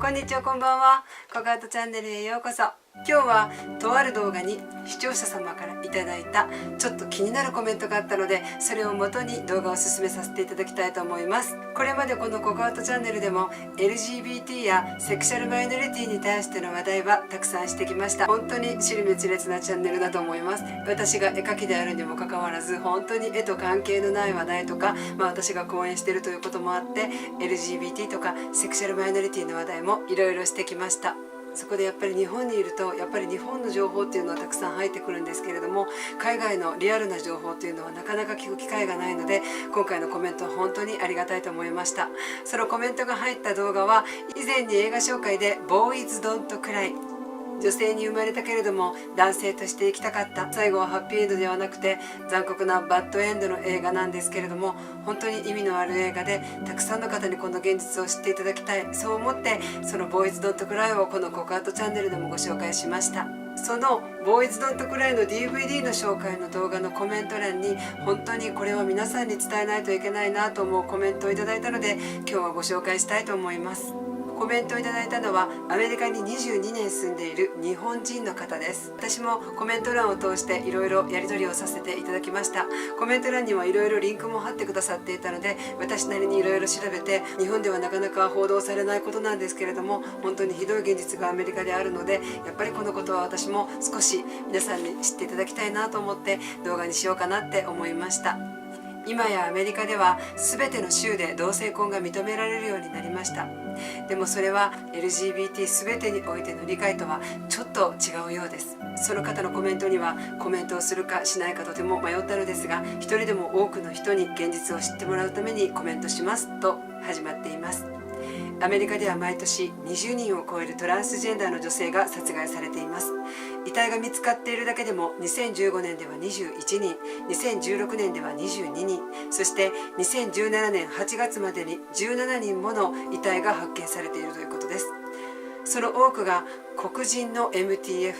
こんにちは、こんばんは。コカートチャンネルへようこそ。今日はとある動画に視聴者様からいただいたちょっと気になるコメントがあったので、それを元に動画を進めさせていただきたいと思います。これまでこのコカートチャンネルでも LGBT やセクシャルマイノリティに対しての話題はたくさんしてきました。本当に支離滅裂なチャンネルだと思います。私が絵描きであるにもかかわらず、本当に絵と関係のない話題とか、私が講演しているということもあって LGBT とかセクシャルマイノリティの話題もいろいろしてきました。そこでやっぱり日本にいるとやっぱり日本の情報っていうのはたくさん入ってくるんですけれども、海外のリアルな情報っていうのはなかなか聞く機会がないので、今回のコメントは本当にありがたいと思いました。そのコメントが入った動画は以前に映画紹介で Boys Don't Cry、女性に生まれたけれども男性として生きたかった、最後はハッピーエンドではなくて残酷なバッドエンドの映画なんですけれども、本当に意味のある映画でたくさんの方にこの現実を知っていただきたい、そう思ってそのボーイズドントクライをこのコカートチャンネルでもご紹介しました。そのボーイズドントクライの DVD の紹介の動画のコメント欄に本当にこれは皆さんに伝えないといけないなと思うコメントをいただいたので、今日はご紹介したいと思います。コメントをいただいたのはアメリカに22年住んでいる日本人の方です。私もコメント欄を通していろいろやり取りをさせていただきました。コメント欄にはいろいろリンクも貼ってくださっていたので、私なりにいろいろ調べて、日本ではなかなか報道されないことなんですけれども、本当にひどい現実がアメリカであるので、やっぱりこのことは私も少し皆さんに知っていただきたいなと思って動画にしようかなって思いました。今やアメリカでは全ての州で同性婚が認められるようになりました。でもそれは LGBT 全てにおいての理解とはちょっと違うようです。その方のコメントにはコメントをするかしないかとても迷ったのですが、一人でも多くの人に現実を知ってもらうためにコメントしますと始まっています。アメリカでは毎年20人を超えるトランスジェンダーの女性が殺害されています。遺体が見つかっているだけでも2015年では21人、2016年では22人、そして2017年8月までに17人もの遺体が発見されているということです。その多くが黒人の MTF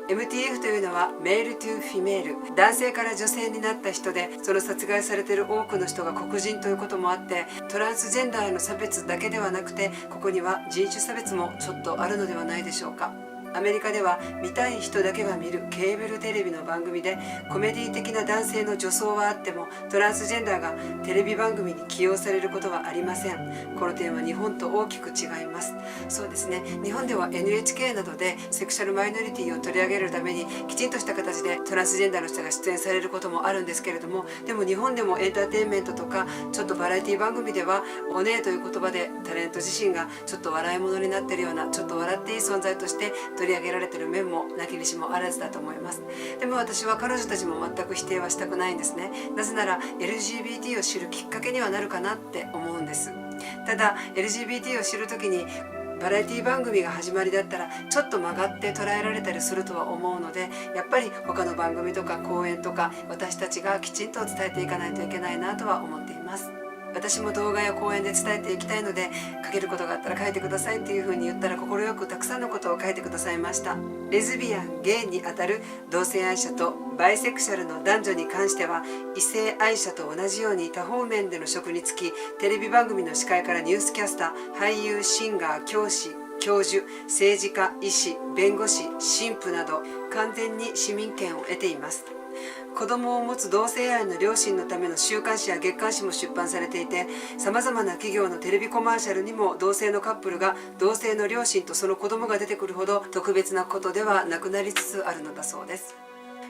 というのはメールトゥフィメール、男性から女性になった人で、その殺害されている多くの人が黒人ということもあって、トランスジェンダーへの差別だけではなくて、ここには人種差別もちょっとあるのではないでしょうか。アメリカでは見たい人だけが見るケーブルテレビの番組でコメディ的な男性の女装はあっても、トランスジェンダーがテレビ番組に起用されることはありません。この点は日本と大きく違います。そうですね、日本では NHK などでセクシャルマイノリティを取り上げるためにきちんとした形でトランスジェンダーの人が出演されることもあるんですけれども、でも日本でもエンターテインメントとかちょっとバラエティ番組ではおねえという言葉でタレント自身がちょっと笑い物になっているような、ちょっと笑っていい存在として取り上げられている面もなきにしもあらずだと思います。でも私は彼女たちも全く否定はしたくないんですね。なぜなら LGBT を知るきっかけにはなるかなって思うんです。ただ LGBT を知るときにバラエティ番組が始まりだったらちょっと曲がって捉えられたりするとは思うので、やっぱり他の番組とか講演とか私たちがきちんと伝えていかないといけないなとは思っています。私も動画や講演で伝えていきたいので、書けることがあったら書いてくださいっていう風に言ったら快くたくさんのことを書いてくださいました。レズビアン、ゲイにあたる同性愛者とバイセクシャルの男女に関しては異性愛者と同じように多方面での職に就き、テレビ番組の司会からニュースキャスター、俳優、シンガー、教師、教授、政治家、医師、弁護士、神父など完全に市民権を得ています。子供を持つ同性愛の両親のための週刊誌や月刊誌も出版されていて、さまざまな企業のテレビコマーシャルにも同性のカップルが同性の両親とその子供が出てくるほど特別なことではなくなりつつあるのだそうです。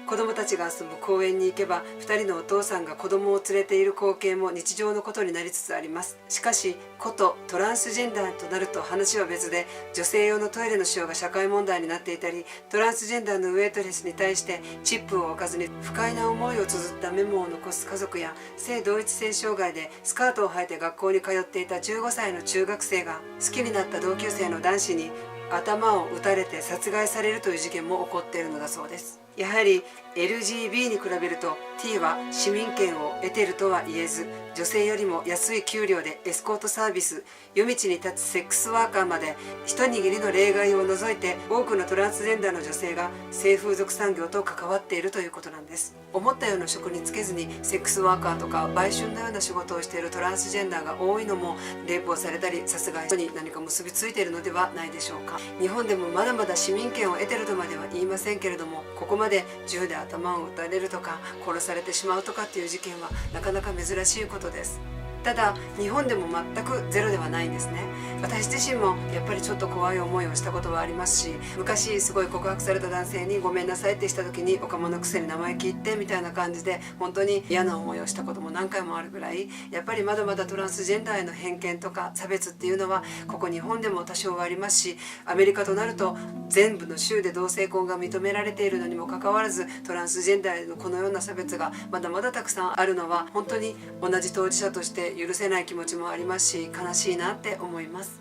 子供たちが遊ぶ公園に行けば2人のお父さんが子供を連れている光景も日常のことになりつつあります。しかしことトランスジェンダーとなると話は別で、女性用のトイレの使用が社会問題になっていたり、トランスジェンダーのウェイトレスに対してチップを置かずに不快な思いを綴ったメモを残す家族や、性同一性障害でスカートを履いて学校に通っていた15歳の中学生が好きになった同級生の男子に頭を撃たれて殺害されるという事件も起こっているのだそうです。やはり LGB に比べると T は市民権を得ているとは言えず、女性よりも安い給料でエスコートサービス、夜道に立つセックスワーカーまで、一握りの例外を除いて多くのトランスジェンダーの女性が性風俗産業と関わっているということなんです。思ったような職に就けずにセックスワーカーとか売春のような仕事をしているトランスジェンダーが多いのも、レイプをされたり殺害に何か結びついているのではないでしょうか。日本でもまだまだ市民権を得ているとまでは言いませんけれども、ここまで銃で頭を撃たれるとか殺されてしまうとかっていう事件はなかなか珍しいことです。ただ日本でも全くゼロではないんですね。私自身もやっぱりちょっと怖い思いをしたことはありますし、昔すごい告白された男性にごめんなさいってした時に、おかまのくせに生意気言ってみたいな感じで本当に嫌な思いをしたことも何回もあるぐらい、やっぱりまだまだトランスジェンダーへの偏見とか差別っていうのはここ日本でも多少はありますし、アメリカとなると全部の州で同性婚が認められているのにもかかわらず、トランスジェンダーへのこのような差別がまだまだたくさんあるのは、本当に同じ当事者として許せない気持ちもありますし、悲しいなって思います。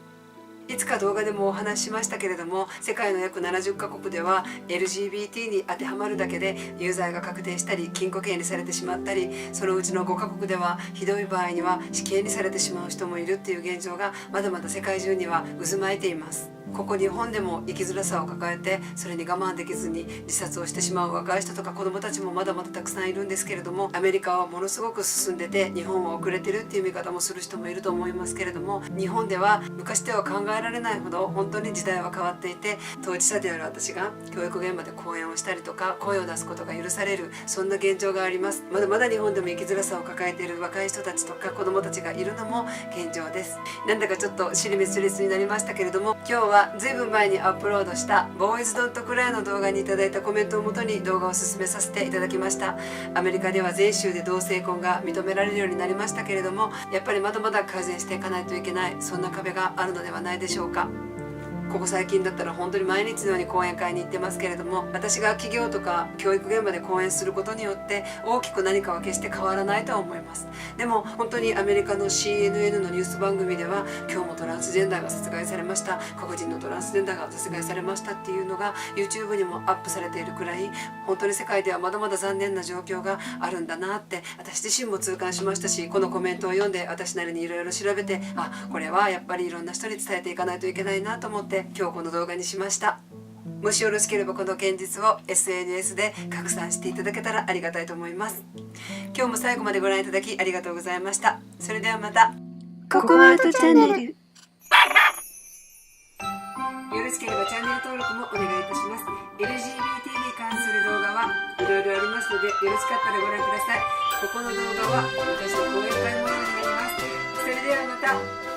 いつか動画でもお話ししましたけれども、世界の約70カ国では LGBT に当てはまるだけで有罪が確定したり禁錮刑にされてしまったり、そのうちの5カ国ではひどい場合には死刑にされてしまう人もいるっていう現状がまだまだ世界中には渦巻いています。ここ日本でも生きづらさを抱えて、それに我慢できずに自殺をしてしまう若い人とか子どもたちもまだまだたくさんいるんですけれども、アメリカはものすごく進んでて日本は遅れてるっていう見方もする人もいると思いますけれども、日本では昔では考えられないほど本当に時代は変わっていて、当事者である私が教育現場で講演をしたりとか声を出すことが許される、そんな現状があります。まだまだ日本でも生きづらさを抱えている若い人たちとか子どもたちがいるのも現状です。なんだかちょっと尻滅裂になりましたけれども、今日はずいぶん前にアップロードしたボーイズドットクライの動画にいただいたコメントをもとに動画を進めさせていただきました。アメリカでは全州で同性婚が認められるようになりましたけれども、やっぱりまだまだ改善していかないといけない、そんな壁があるのではないでしょうか。ここ最近だったら本当に毎日のように講演会に行ってますけれども、私が企業とか教育現場で講演することによって大きく何かは決して変わらないとは思います。でも本当にアメリカの CNN のニュース番組では、今日もトランスジェンダーが殺害されました、黒人のトランスジェンダーが殺害されましたっていうのが YouTube にもアップされているくらい、本当に世界ではまだまだ残念な状況があるんだなって私自身も痛感しましたし、このコメントを読んで私なりにいろいろ調べて、これはやっぱりいろんな人に伝えていかないといけないなと思って今日この動画にしました。もしよろしければこの現実を SNS で拡散していただけたらありがたいと思います。今日も最後までご覧いただきありがとうございました。それではまた。ココアートチャンネル。よろしければチャンネル登録もお願いいたします。 LGBT に関する動画はいろいろありますので、よろしかったらご覧ください。ここの動画は私の講演会模様になります。それではまた。